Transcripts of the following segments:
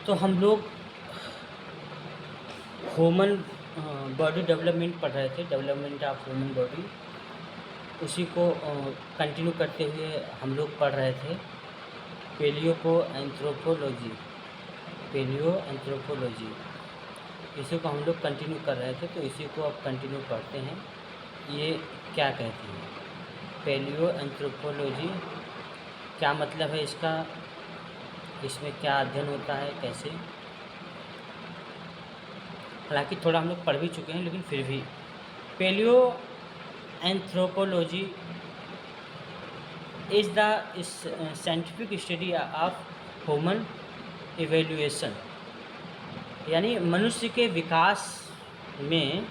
तो हम लोग ह्यूमन बॉडी डेवलपमेंट पढ़ रहे थे, डेवलपमेंट ऑफ ह्यूमन बॉडी। उसी को कंटिन्यू करते हुए हम लोग पढ़ रहे थे पेलियो एंथ्रोपोलॉजी। इसी को हम लोग कंटिन्यू कर रहे थे, तो इसी को अब कंटिन्यू करते हैं। ये क्या कहती है पेलियो एंथ्रोपोलॉजी, क्या मतलब है इसका, इसमें क्या अध्ययन होता है, कैसे। हालांकि थोड़ा हम लोग पढ़ भी चुके हैं, लेकिन फिर भी paleo anthropology is the scientific study of human evaluation, यानी मनुष्य के विकास में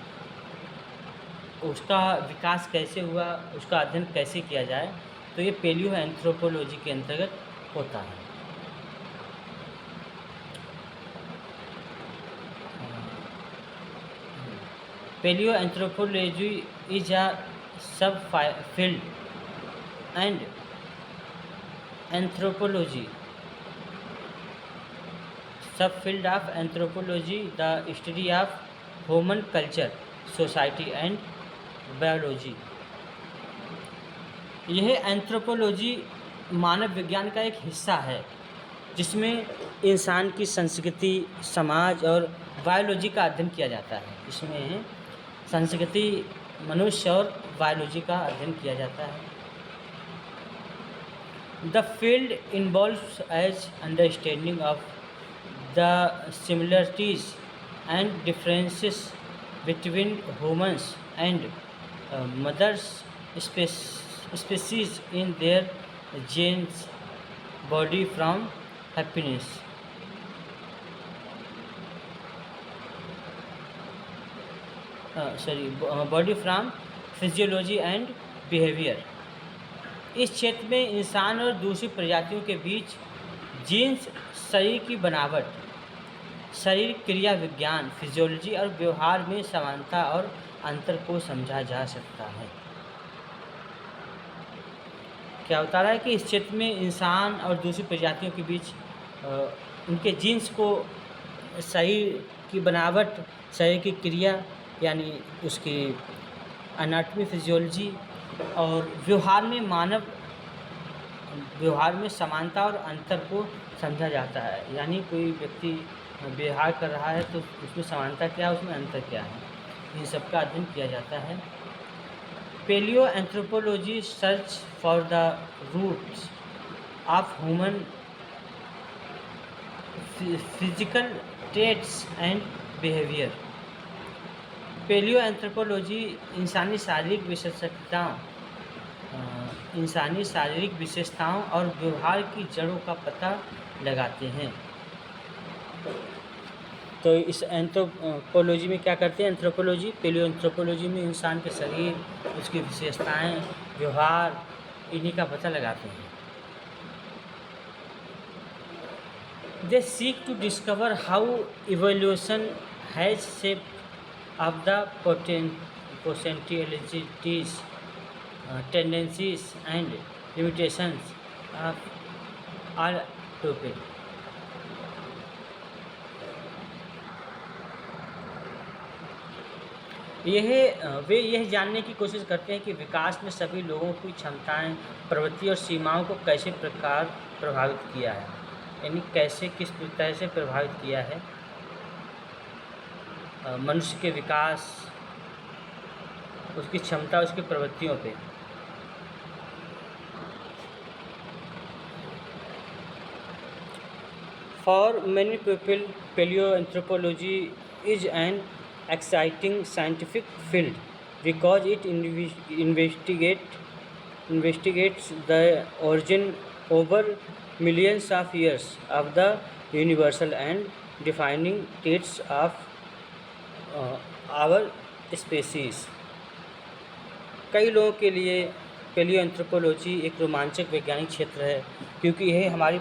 उसका विकास कैसे हुआ, उसका अध्ययन कैसे किया जाए, तो ये पेलियो एंथ्रोपोलॉजी के अंतर्गत होता है। पेलियो एंथ्रोपोलॉजी इज अ सब फील्ड एंड एंथ्रोपोलॉजी सब field of anthropology the study of human culture, society and biology. यह एंथ्रोपोलॉजी मानव विज्ञान का एक हिस्सा है, जिसमें इंसान की संस्कृति, समाज और बायोलॉजी का अध्ययन किया जाता है। इसमें संस्कृति, मनुष्य और बायोलॉजी का अध्ययन किया जाता है। The field involves as understanding of the similarities and differences between humans and mothers species in their genes, body from happiness. Body from physiology and behavior. इस क्षेत्र में इंसान और दूसरी प्रजातियों के बीच जीन्स, शरीर की बनावट, शरीर क्रिया विज्ञान, फिजियोलॉजी और व्यवहार में समानता और अंतर को समझा जा सकता है। क्या बता रहा है कि इस क्षेत्र में इंसान और दूसरी प्रजातियों के बीच उनके जीन्स को, शरीर की बनावट, शरीर की क्रिया यानी उसकी एनाटॉमी, फिजियोलॉजी और व्यवहार में समानता और अंतर को समझा जाता है। यानी कोई व्यक्ति व्यवहार कर रहा है तो उसमें समानता क्या है, उसमें अंतर क्या है, इन सब का अध्ययन किया जाता है। Paleo anthropology search for the roots of human physical traits and behaviour. Paleo anthropology इंसानी शारीरिक विशेषताओं और व्यवहार की जड़ों का पता लगाते हैं। तो इस एंथ्रोपोलॉजी में क्या करते हैं, पेलियो एंथ्रोपोलॉजी में इंसान के शरीर, उसकी विशेषताएं, व्यवहार, इन्हीं का पता लगाते हैं। They seek to discover how evolution has shaped of the potentialities, tendencies and limitations of all people. वे यह जानने की कोशिश करते हैं कि विकास में सभी लोगों की क्षमताएं, प्रवृत्ति और सीमाओं को कैसे प्रभावित किया है, यानी किस तरह से प्रभावित किया है मनुष्य के विकास, उसकी क्षमता, उसकी प्रवृत्तियों पे। For many people paleo anthropology is an exciting scientific field because it investigates the origin over millions of years of the universal and defining traits of our species. कई लोगों के लिए पेलियो एंथ्रोपोलॉजी एक रोमांचक वैज्ञानिक क्षेत्र है, क्योंकि यह हमारी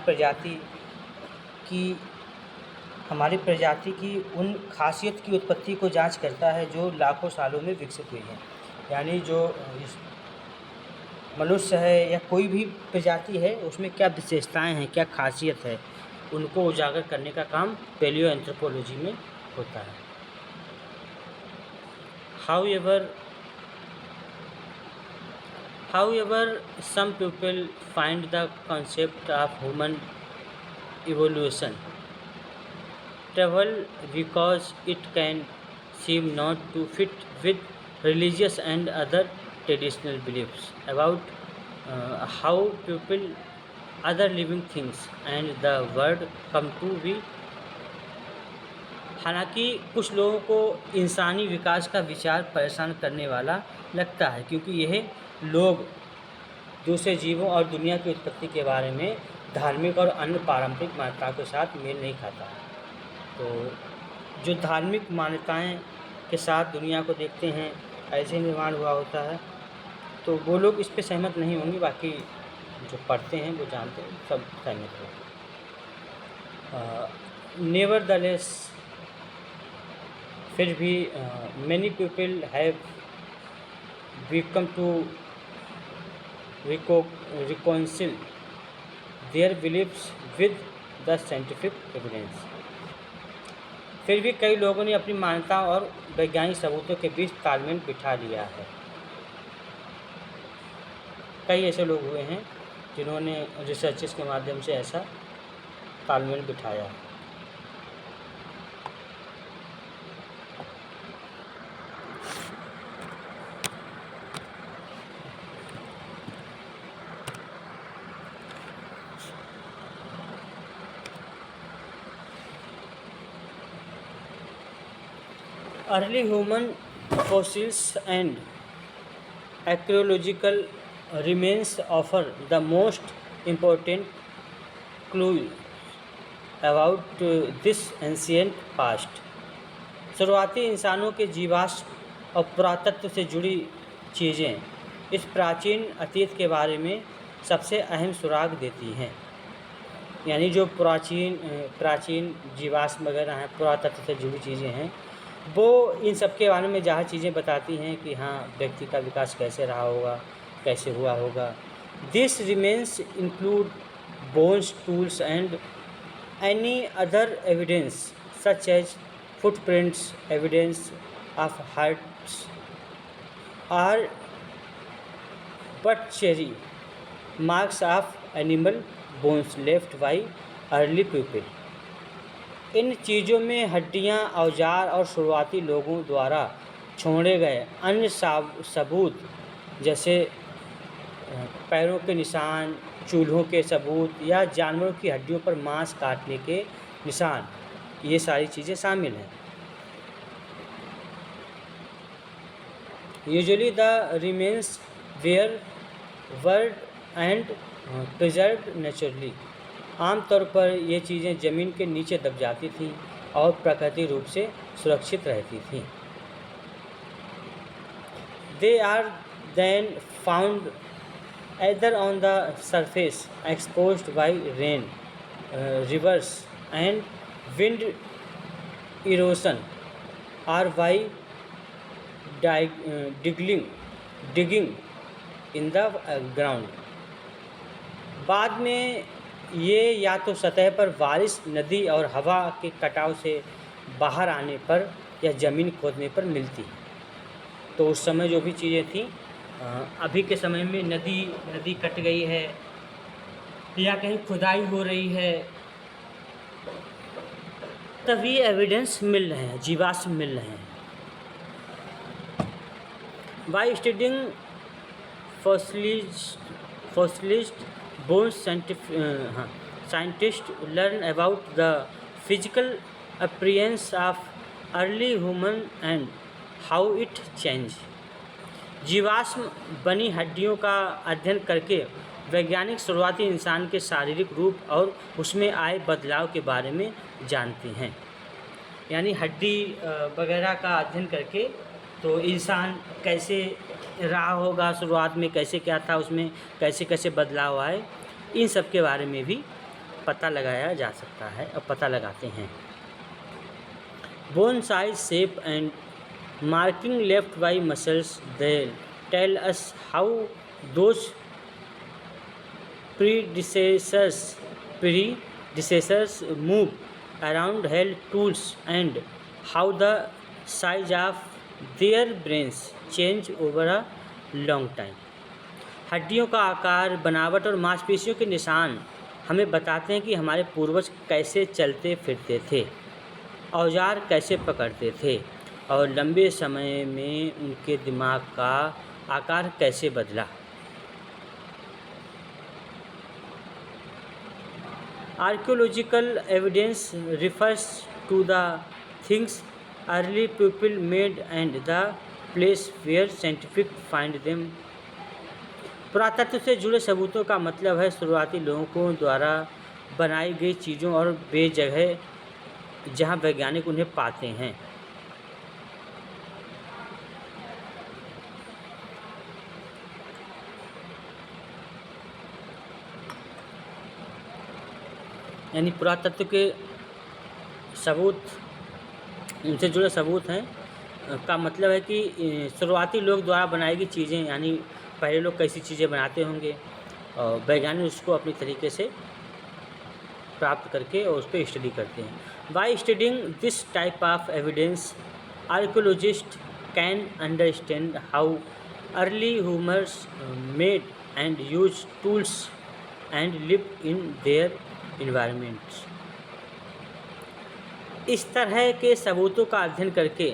प्रजाति की उन खासियत की उत्पत्ति को जांच करता है जो लाखों सालों में विकसित हुई है। यानी जो मनुष्य है या कोई भी प्रजाति है, उसमें क्या विशेषताएं हैं, क्या खासियत है, उनको उजागर करने का काम पैलियो एंथ्रोपोलॉजी में होता है। However, some people find the concept of human evolution trouble because it can seem not to fit with religious and other traditional beliefs about how people, other living things, and the world come to be। हालांकि कुछ लोगों को इंसानी विकास का विचार परेशान करने वाला लगता है, क्योंकि यह लोग दूसरे जीवों और दुनिया की उत्पत्ति के बारे में धार्मिक और अन्य पारंपरिक मान्यताओं के साथ मेल नहीं खाता है। तो जो धार्मिक मान्यताएं के साथ दुनिया को देखते हैं ऐसे निर्माण हुआ होता है, तो वो लोग इस पे सहमत नहीं होंगे। बाकी जो पढ़ते हैं वो जानते हैं, सब सहमत होंगे। नेवरदलेस, फिर भी many people have become to reconcile their beliefs with the scientific evidence। फिर भी कई लोगों ने अपनी मान्यताओं और वैज्ञानिक सबूतों के बीच तालमेल बिठा लिया है। कई ऐसे लोग हुए हैं जिन्होंने रिसर्चेस के माध्यम से ऐसा तालमेल बिठाया है। Early human fossils and archaeological remains offer the most important clue about this ancient past। शुरुआती इंसानों के जीवाश्म और पुरातत्व से जुड़ी चीज़ें इस प्राचीन अतीत के बारे में सबसे अहम सुराग देती हैं। यानी जो प्राचीन जीवाश्म वगैरह हैं, पुरातत्व से जुड़ी चीज़ें हैं, वो इन सब के बारे में जहाँ चीज़ें बताती हैं कि हाँ व्यक्ति का विकास कैसे रहा होगा, कैसे हुआ होगा। This remains include bones, tools and any other evidence such as footprints, evidence of hearths or butchery marks of animal bones left by early people. इन चीज़ों में हड्डियाँ, औजार और शुरुआती लोगों द्वारा छोड़े गए अन्य सबूत जैसे पैरों के निशान, चूल्हों के सबूत या जानवरों की हड्डियों पर मांस काटने के निशान, ये सारी चीज़ें शामिल हैं। Usually the remains were buried and preserved naturally. आमतौर पर ये चीज़ें ज़मीन के नीचे दब जाती थीं और प्राकृतिक रूप से सुरक्षित रहती थीं। They are then found either on the surface exposed by rain, rivers and wind erosion, or by digging in the ground। बाद में ये या तो सतह पर बारिश, नदी और हवा के कटाव से बाहर आने पर या ज़मीन खोदने पर मिलती। तो उस समय जो भी चीज़ें थीं, अभी के समय में नदी कट गई है या कहीं खुदाई हो रही है, तभी एविडेंस मिल रहे हैं, जीवाश्म मिल रहे हैं। By studying fossilised bones, scientist learn about the physical appearance of early human and how it change. जीवाश्म बनी हड्डियों का अध्ययन करके वैज्ञानिक शुरुआती इंसान के शारीरिक रूप और उसमें आए बदलाव के बारे में जानते हैं। यानी हड्डी वगैरह का अध्ययन करके तो इंसान कैसे रहा होगा, शुरुआत में कैसे क्या था, उसमें कैसे कैसे बदलाव आए, इन सब के बारे में भी पता लगाया जा सकता है और पता लगाते हैं। Bone size, shape and marking left by muscles, they tell us how those predecessors predecessors move around held tools and how the size of their brains change over a long time. हड्डियों का आकार, बनावट और मांसपेशियों के निशान हमें बताते हैं कि हमारे पूर्वज कैसे चलते फिरते थे, औजार कैसे पकड़ते थे और लंबे समय में उनके दिमाग का आकार कैसे बदला। Archaeological evidence refers to the things early people made and the place where scientific find them. पुरातत्व से जुड़े सबूतों का मतलब है शुरुआती लोगों द्वारा बनाई गई चीज़ों और वे जगह जहाँ वैज्ञानिक उन्हें पाते हैं। यानी पुरातत्व के सबूत, उनसे जुड़े सबूत हैं का मतलब है कि शुरुआती लोग द्वारा बनाई गई चीज़ें, यानी पहले लोग कैसी चीज़ें बनाते होंगे और वैज्ञानिक उसको अपनी तरीके से प्राप्त करके और उस पर स्टडी करते हैं। By studying this type of evidence archaeologist can understand how early humours made and use tools and live in their environments. इस तरह के सबूतों का अध्ययन करके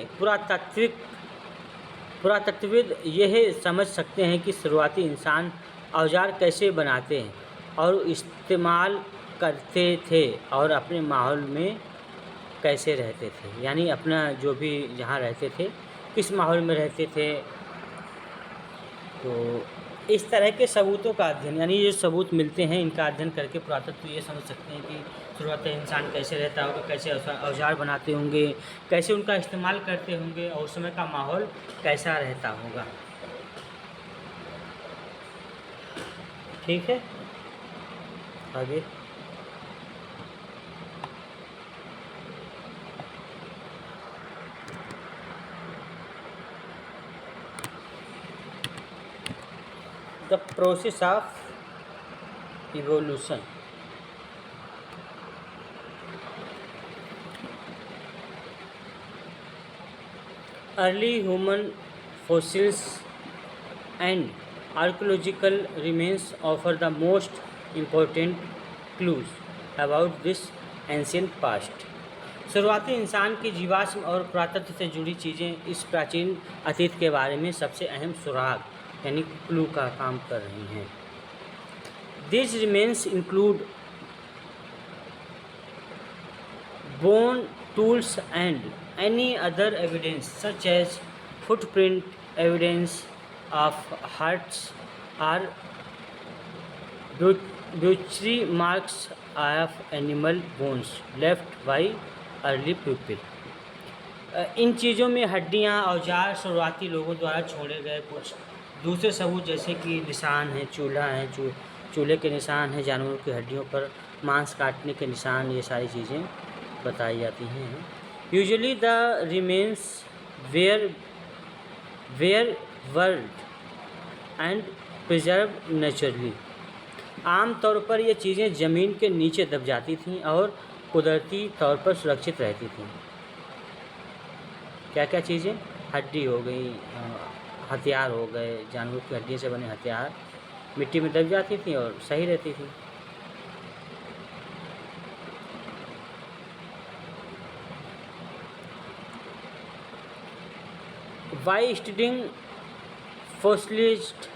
पुरातत्वविद यह समझ सकते हैं कि शुरुआती इंसान औजार कैसे बनाते हैं और इस्तेमाल करते थे और अपने माहौल में कैसे रहते थे, यानी अपना जो भी जहाँ रहते थे किस माहौल में रहते थे। तो इस तरह के सबूतों का अध्ययन, यानी ये सबूत मिलते हैं, इनका अध्ययन करके पुरातत्व ये समझ सकते हैं कि शुरुआती इंसान कैसे रहता होगा, कैसे औजार बनाते होंगे, कैसे उनका इस्तेमाल करते होंगे और उस समय का माहौल कैसा रहता होगा। ठीक है, आगे the process of evolution. Early human fossils and archaeological remains offer the most important clues about this ancient past. शुरुआती इंसान की जीवाश्म और पुरातत्व से जुड़ी चीज़ें इस प्राचीन अतीत के बारे में सबसे अहम सुराग यानी क्लू का काम कर रही हैं। These remains include bone, tools and any other evidence such as footprint, evidence of hearts or butchery marks of animal bones left by early people. इन चीज़ों में हड्डियाँ, औजार, शुरुआती लोगों द्वारा छोड़े गए कुछ दूसरे सबूत जैसे कि निशान हैं, चूल्हा है, चूल्हे के निशान हैं, जानवरों की हड्डियों पर मांस काटने के निशान, ये सारी चीज़ें बताई जाती हैं। Usually the remains were buried and preserve naturally. आम तौर पर ये चीज़ें ज़मीन के नीचे दब जाती थीं और कुदरती तौर पर सुरक्षित रहती थीं। क्या क्या चीज़ें? हड्डी हो गई, हथियार हो गए, जानवर की हड्डी से बने हथियार मिट्टी में दब जाती थी और सही रहती थी। By studying fossilized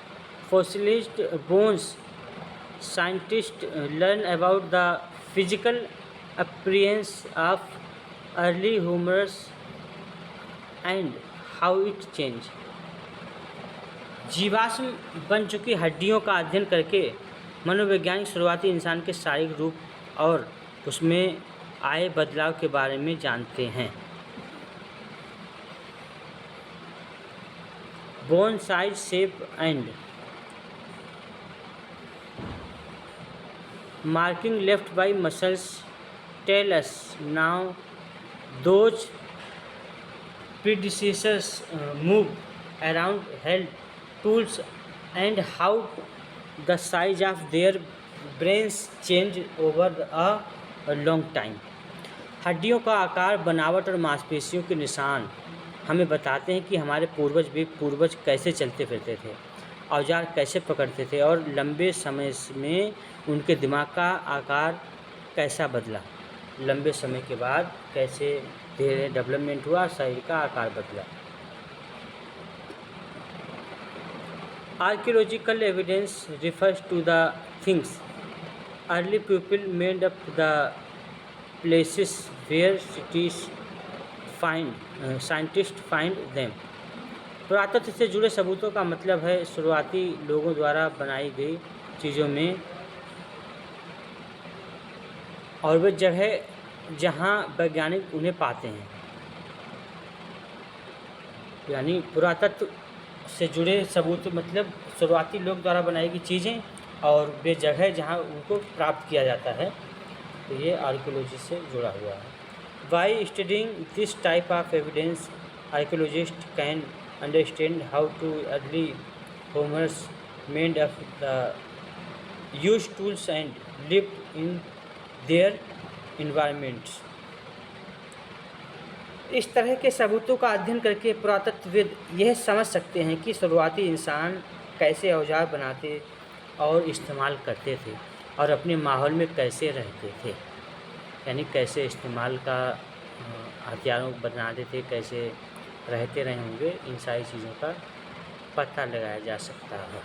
bones, scientists learn about the physical appearance of early humans and how it changed. जीवाश्म बन चुकी हड्डियों का अध्ययन करके मनोवैज्ञानिक शुरुआती इंसान के शारीरिक रूप और उसमें आए बदलाव के बारे में जानते हैं। Bone size, shape and marking left by muscles tell us now those predecessors move around, held tools and how the size of their brains change over a long time. हड्डियों का आकार, बनावट और मांसपेशियों के निशान हमें बताते हैं कि हमारे पूर्वज कैसे चलते फिरते थे, औजार कैसे पकड़ते थे और लंबे समय में उनके दिमाग का आकार कैसा बदला। लंबे समय के बाद कैसे धीरे डेवलपमेंट हुआ, शरीर का आकार बदला। Archaeological evidence refers to the things early people made up the places where scientists find them। पुरातत्व से जुड़े सबूतों का मतलब है शुरुआती लोगों द्वारा बनाई गई चीज़ों में और वे जगह जहाँ वैज्ञानिक उन्हें पाते हैं। यानी पुरातत्व से जुड़े सबूत मतलब शुरुआती लोग द्वारा बनाई गई चीज़ें और वे जगह जहाँ उनको प्राप्त किया जाता है, तो ये आर्कियोलॉजी से जुड़ा हुआ है। By studying this type of evidence archaeologist can understand how too early होमर्स made of the use tools and live in their environments. इस तरह के सबूतों का अध्ययन करके पुरातत्वविद यह समझ सकते हैं कि शुरुआती इंसान कैसे औजार बनाते और इस्तेमाल करते थे और अपने माहौल में कैसे रहते थे। यानी कैसे इस्तेमाल का हथियारों को बनाते थे, कैसे रहते रहे होंगे, इन सारी चीज़ों का पता लगाया जा सकता है।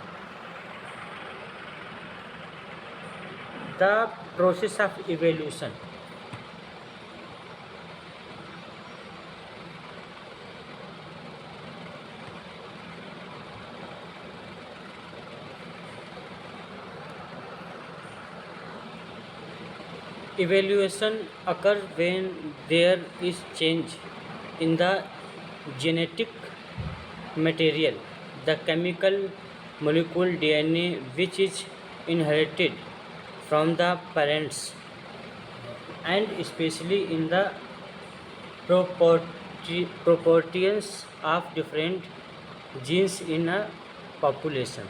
The process of evolution. Evaluation occurs when there is change in the genetic material, the chemical molecule DNA, which is inherited from the parents, and especially in the proportions of different genes in a population।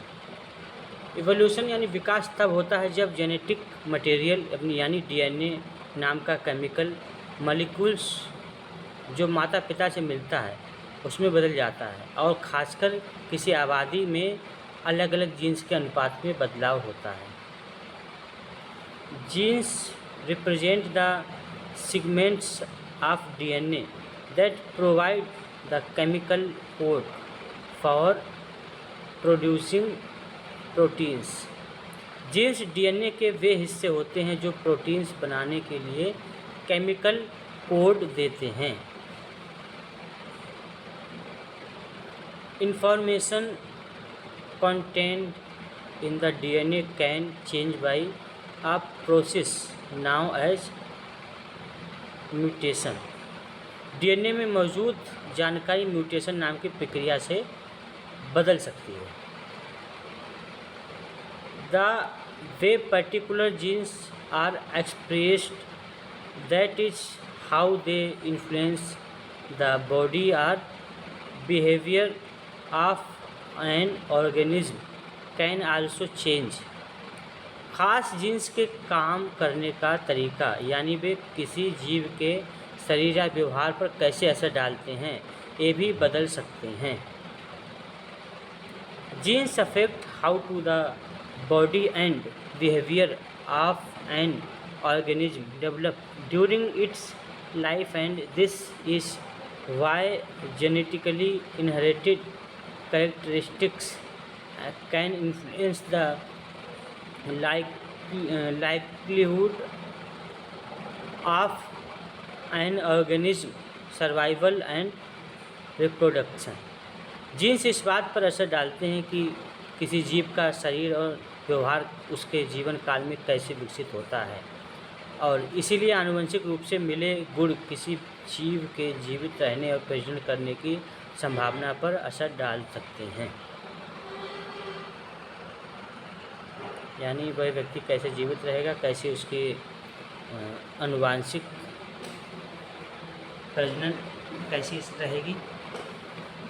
Evolution यानी विकास तब होता है जब genetic material यानी DNA नाम का chemical molecules जो माता पिता से मिलता है उसमें बदल जाता है और खासकर किसी आबादी में अलग अलग जीन्स के अनुपात में बदलाव होता है। Genes represent the segments of DNA that provide the chemical code for producing proteins. Genes DNA के वे हिस्से होते हैं जो प्रोटीन्स बनाने के लिए केमिकल कोड देते हैं। Information content in the DNA can change by a process known as mutation. DNA में मौजूद जानकारी म्यूटेशन नाम की प्रक्रिया से बदल सकती है। The way particular genes are expressed, that is how they influence the body or behavior of an organism can also change। खास जीन्स के काम करने का तरीका यानी वे किसी जीव के शरीर या व्यवहार पर कैसे असर डालते हैं ये भी बदल सकते हैं। Genes affect how to the body and behavior of an organism develop during its life, and this is why genetically inherited characteristics can influence the likelihood of an organism survival and reproduction। Genes इस बात पर असर डालते हैं कि किसी जीव का शरीर और व्यवहार उसके जीवन काल में कैसे विकसित होता है और इसीलिए आनुवंशिक रूप से मिले गुण किसी जीव के जीवित रहने और प्रजनन करने की संभावना पर असर डाल सकते हैं। यानी वह व्यक्ति कैसे जीवित रहेगा, कैसे उसकी आनुवंशिक प्रजनन कैसी रहेगी,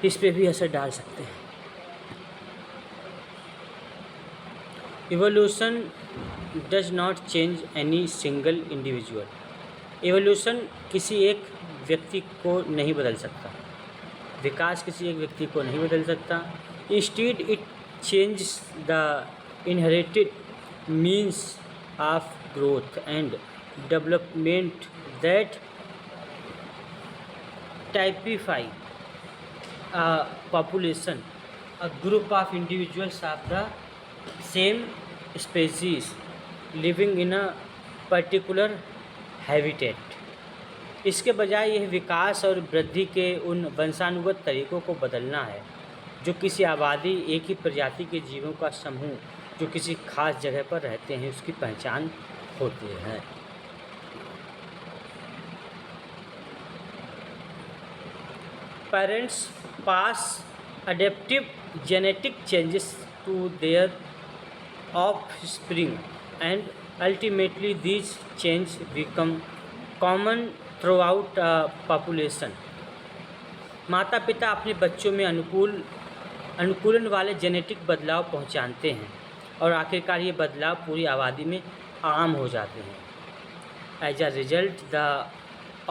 इस पे भी असर डाल सकते हैं। Evolution does not change any single individual. Evolution किसी एक व्यक्ति को नहीं बदल सकता, विकास किसी एक व्यक्ति को नहीं बदल सकता। Instead it change the inherited means of growth and development that typify a population, a group of individuals of the same species living in a particular habitat। इसके बजाय यह विकास और वृद्धि के उन वंशानुगत तरीकों को बदलना है जो किसी आबादी, एक ही प्रजाति के जीवों का समूह जो किसी खास जगह पर रहते हैं उसकी पहचान होती है। Parents pass adaptive genetic changes to their offspring and ultimately these changes become common throughout a population। माता पिता अपने बच्चों में अनुकूलन वाले जेनेटिक बदलाव पहुंचाते हैं और आखिरकार ये बदलाव पूरी आबादी में आम हो जाते हैं। As a result the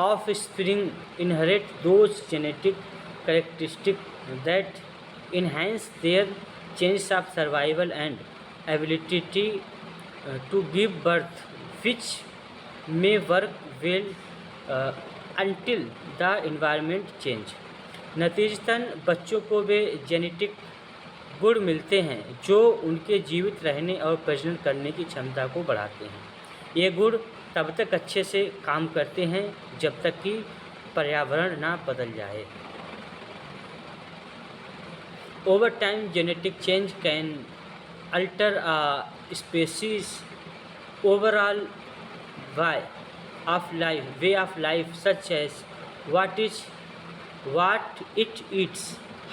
offspring inherit those genetic characteristics that enhance their chances of survival and ability to give birth, which may work well until the environment change। नतीजतन बच्चों को वे जेनेटिक गुण मिलते हैं जो उनके जीवित रहने और प्रजनन करने की क्षमता को बढ़ाते हैं। ये गुण तब तक अच्छे से काम करते हैं जब तक कि पर्यावरण ना बदल जाए। Over time genetic change can alter a species overall way of life such as what it eats,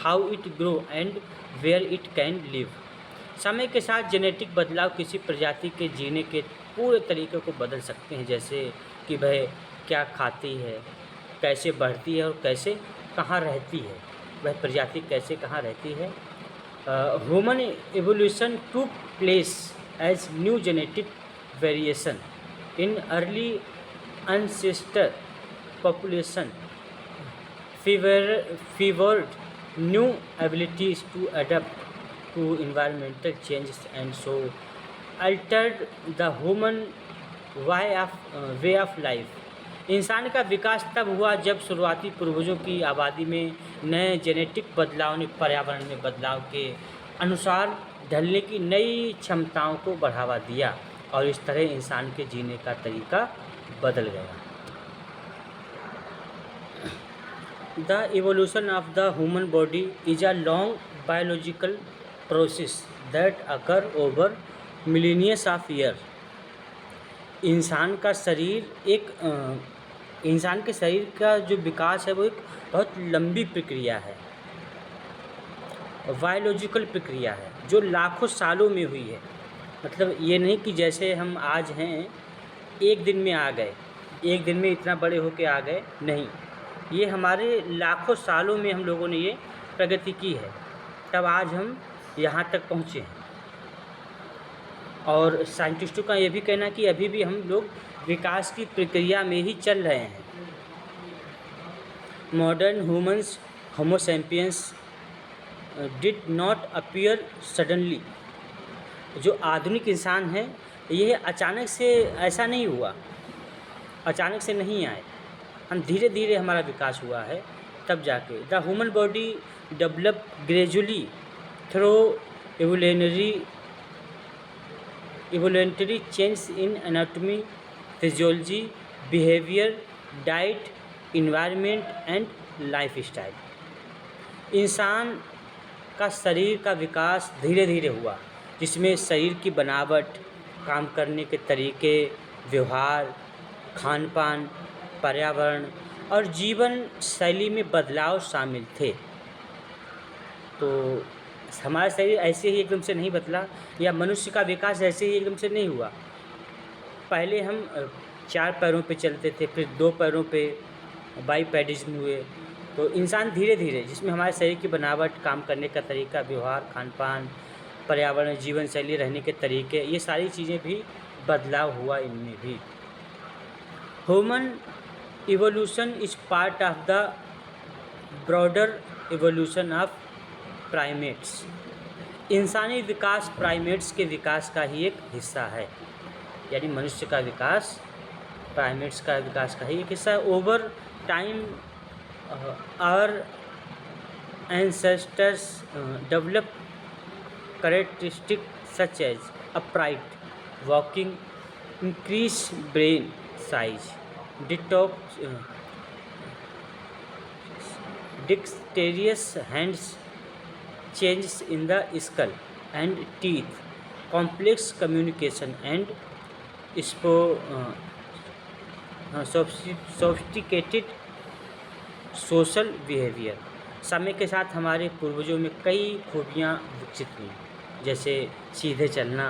how it grow and where it can live। समय के साथ जेनेटिक बदलाव किसी प्रजाति के जीने के पूरे तरीके को बदल सकते हैं, जैसे कि वह क्या खाती है, कैसे बढ़ती है और कैसे कहाँ रहती है, वह प्रजाति कैसे कहाँ रहती है। Human evolution took place as new genetic variation in early ancestor population favored new abilities to adapt to environmental changes and so altered the human way of life। इंसान का विकास तब हुआ जब शुरुआती पूर्वजों की आबादी में नए जेनेटिक बदलाव ने पर्यावरण में बदलाव के अनुसार ढलने की नई क्षमताओं को बढ़ावा दिया और इस तरह इंसान के जीने का तरीका बदल गया। The evolution of the human body is a long biological process that occur over millions of years। इंसान के शरीर का जो विकास है वो एक बहुत लंबी प्रक्रिया है, बायोलॉजिकल प्रक्रिया है जो लाखों सालों में हुई है। मतलब ये नहीं कि जैसे हम आज हैं एक दिन में आ गए, एक दिन में इतना बड़े होके आ गए, नहीं, ये हमारे लाखों सालों में हम लोगों ने ये प्रगति की है, तब आज हम यहाँ तक पहुँचे हैं। और साइंटिस्टों का ये भी कहना कि अभी भी हम लोग विकास की प्रक्रिया में ही चल रहे हैं। Modern humans Homo sapiens did not appear suddenly. जो आधुनिक इंसान हैं यह अचानक से ऐसा नहीं हुआ, अचानक से नहीं आए, हम धीरे धीरे हमारा विकास हुआ है तब जाके। The human body develop gradually through evolutionary change in anatomy, physiology, behavior, diet, environment and lifestyle। इंसान का शरीर का विकास धीरे धीरे हुआ जिसमें शरीर की बनावट, काम करने के तरीके, व्यवहार, खान पान, पर्यावरण और जीवन शैली में बदलाव शामिल थे। तो हमारा शरीर ऐसे ही एकदम से नहीं बदला या मनुष्य का विकास ऐसे ही एकदम से नहीं हुआ। पहले हम 4 पैरों पे चलते थे, फिर 2 पैरों पे बाईपैडिज्म हुए। तो इंसान धीरे धीरे, जिसमें हमारे शरीर की बनावट, काम करने का तरीका, व्यवहार, खान पान, पर्यावरण, जीवन शैली, रहने के तरीके, ये सारी चीज़ें भी बदलाव हुआ इनमें भी। Human evolution is part of the broader evolution of primates. इंसानी विकास प्राइमेट्स के विकास का ही एक हिस्सा है, यानी मनुष्य का विकास प्राइमेट्स का विकास का ही एक हिस्सा है। Over time our ancestors developed characteristics such as upright walking, increased brain size, dexterous hands, changes in the skull and teeth, complex communication and sophisticated social behaviour. समय के साथ हमारे पूर्वजों में कई खूबियाँ विकसित हुई, जैसे सीधे चलना,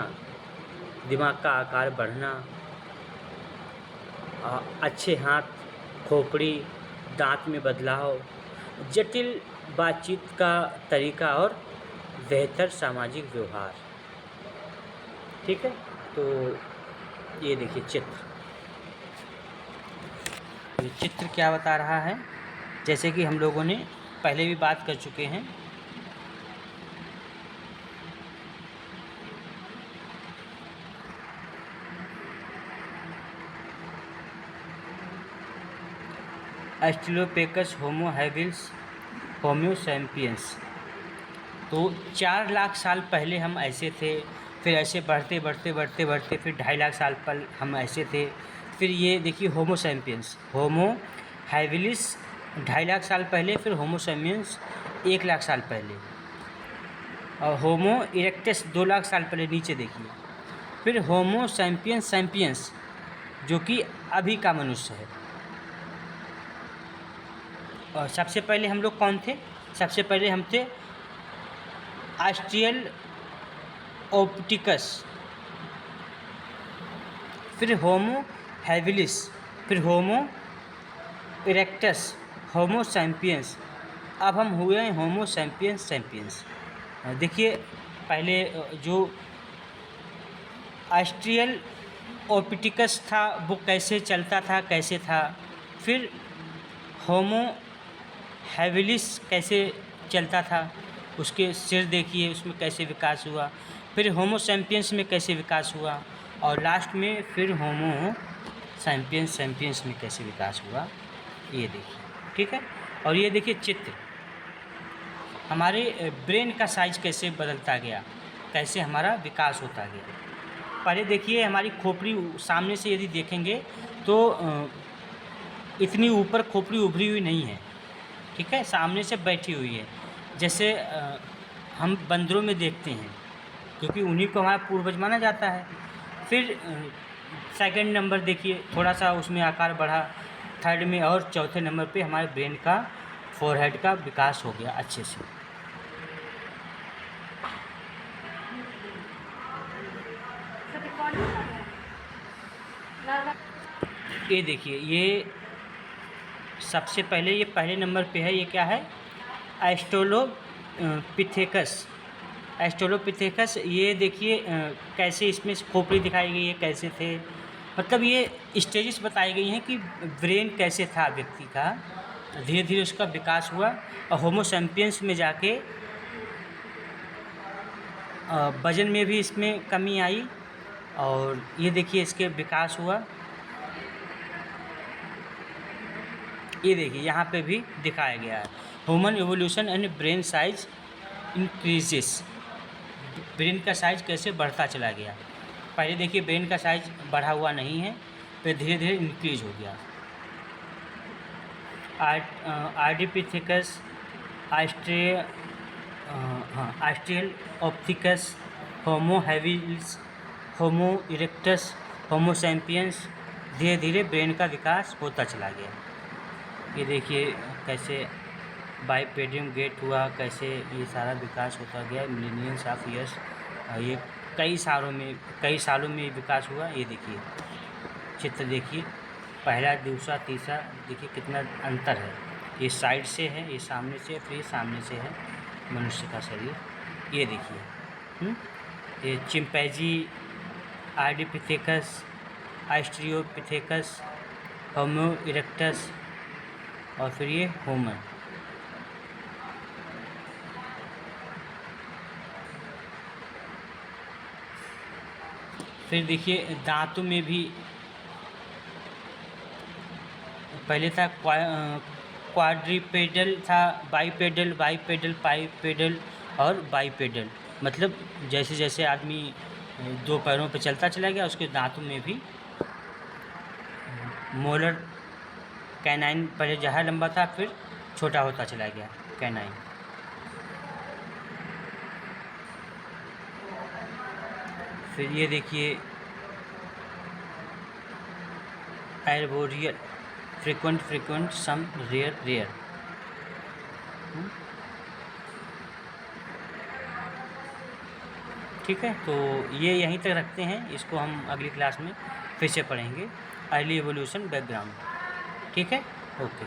दिमाग का आकार बढ़ना, अच्छे हाथ, खोपड़ी, दांत में बदलाव, जटिल बातचीत का तरीका और बेहतर सामाजिक व्यवहार। ठीक है, तो ये देखिए चित्र क्या बता रहा है, जैसे कि हम लोगों ने पहले भी बात कर चुके हैं। Australopithecus, Homo habilis, Homo sapiens. तो 4 लाख साल पहले हम ऐसे थे, फिर ऐसे बढ़ते बढ़ते बढ़ते बढ़ते फिर 2.5 लाख साल पहले हम ऐसे थे, फिर ये देखिए Homo sapiens, Homo habilis 2.5 lakh साल पहले, फिर होमो सैपियंस 1 लाख साल पहले, और होमो इरेक्टस 2 लाख साल पहले नीचे देखिए, फिर होमो सैपियंस जो कि अभी का मनुष्य है। और सबसे पहले हम लोग कौन थे? सबसे पहले हम थे ऑस्ट्रेलोपिथेकस, फिर होमो हैबिलिस, फिर होमो इरेक्टस, होमो सैपियंस, अब हम हुए हैं होमो सैपियंस। देखिए पहले जो ऑस्ट्रेलोपिथेकस था वो कैसे चलता था, कैसे था, फिर होमो हैबिलिस कैसे चलता था, उसके सिर देखिए उसमें कैसे विकास हुआ, फिर होमो सैपियंस में कैसे विकास हुआ, और लास्ट में फिर होमो सैपियंस में कैसे विकास हुआ, ये देखिए। ठीक है, और ये देखिए चित्र, हमारे ब्रेन का साइज कैसे बदलता गया, कैसे हमारा विकास होता गया। पहले देखिए हमारी खोपड़ी सामने से यदि देखेंगे तो इतनी ऊपर खोपड़ी उभरी हुई नहीं है, ठीक है, सामने से बैठी हुई है, जैसे हम बंदरों में देखते हैं, क्योंकि उन्हीं को हमारा पूर्वज माना जाता है। फिर सेकंड नंबर देखिए थोड़ा सा उसमें आकार बढ़ा, थर्ड में और चौथे नंबर पे हमारे ब्रेन का फोरहेड का विकास हो गया अच्छे से। ये देखिए, ये सबसे पहले ये पहले नंबर पे है, ये क्या है? ऑस्ट्रेलोपिथेकस। ये देखिए कैसे इसमें खोपड़ी दिखाई गई है, कैसे थे, मतलब ये स्टेजेस बताई गई हैं कि ब्रेन कैसे था व्यक्ति का, धीरे धीरे उसका विकास हुआ, और होमो सैपियंस में जाके वजन में भी इसमें कमी आई, और ये देखिए इसके विकास हुआ, ये देखिए यहाँ पे भी दिखाया गया है, human evolution and brain size increases, brain का साइज कैसे बढ़ता चला गया। पहले देखिए ब्रेन का साइज बढ़ा हुआ नहीं है, फिर धीरे धीरे इंक्रीज हो गया। आर्डिपिथेकस, ऑस्ट्रेलोपिथेकस, होमो हैबिलिस, होमो इरेक्टस, होमो सैपियंस, धीरे धीरे ब्रेन का विकास होता चला गया। ये देखिए कैसे बाइपेडियम गेट हुआ, कैसे ये सारा विकास होता गया मिलियंस ऑफ ईयर्स, ये कई सालों में विकास हुआ। ये देखिए चित्र देखिए, पहला दूसरा तीसरा, देखिए कितना अंतर है, ये साइड से है, ये सामने से, फिर ये सामने से है मनुष्य का शरीर। ये देखिए ये चिंपैंजी आइडिपिथेकस, ऑस्ट्रियोपिथेकस, होमो इरेक्टस और फिर ये होमर। फिर देखिए दांतों में भी पहले था क्वाड्रीपेडल था, बाईपेडल, पाईपेडल और बाईपेडल। मतलब जैसे जैसे आदमी दो पैरों पर चलता चला गया, उसके दांतों में भी मोलर कैनाइन पहले जहाँ लंबा था, फिर छोटा होता चला गया कैनाइन। फिर ये देखिए एर्बोरियल, फ्रीक्वेंट, सम, रेयर। ठीक है, तो ये यहीं तक रखते हैं, इसको हम अगली क्लास में फिर से पढ़ेंगे, अर्ली एवोल्यूशन बैकग्राउंड। ठीक है, ओके।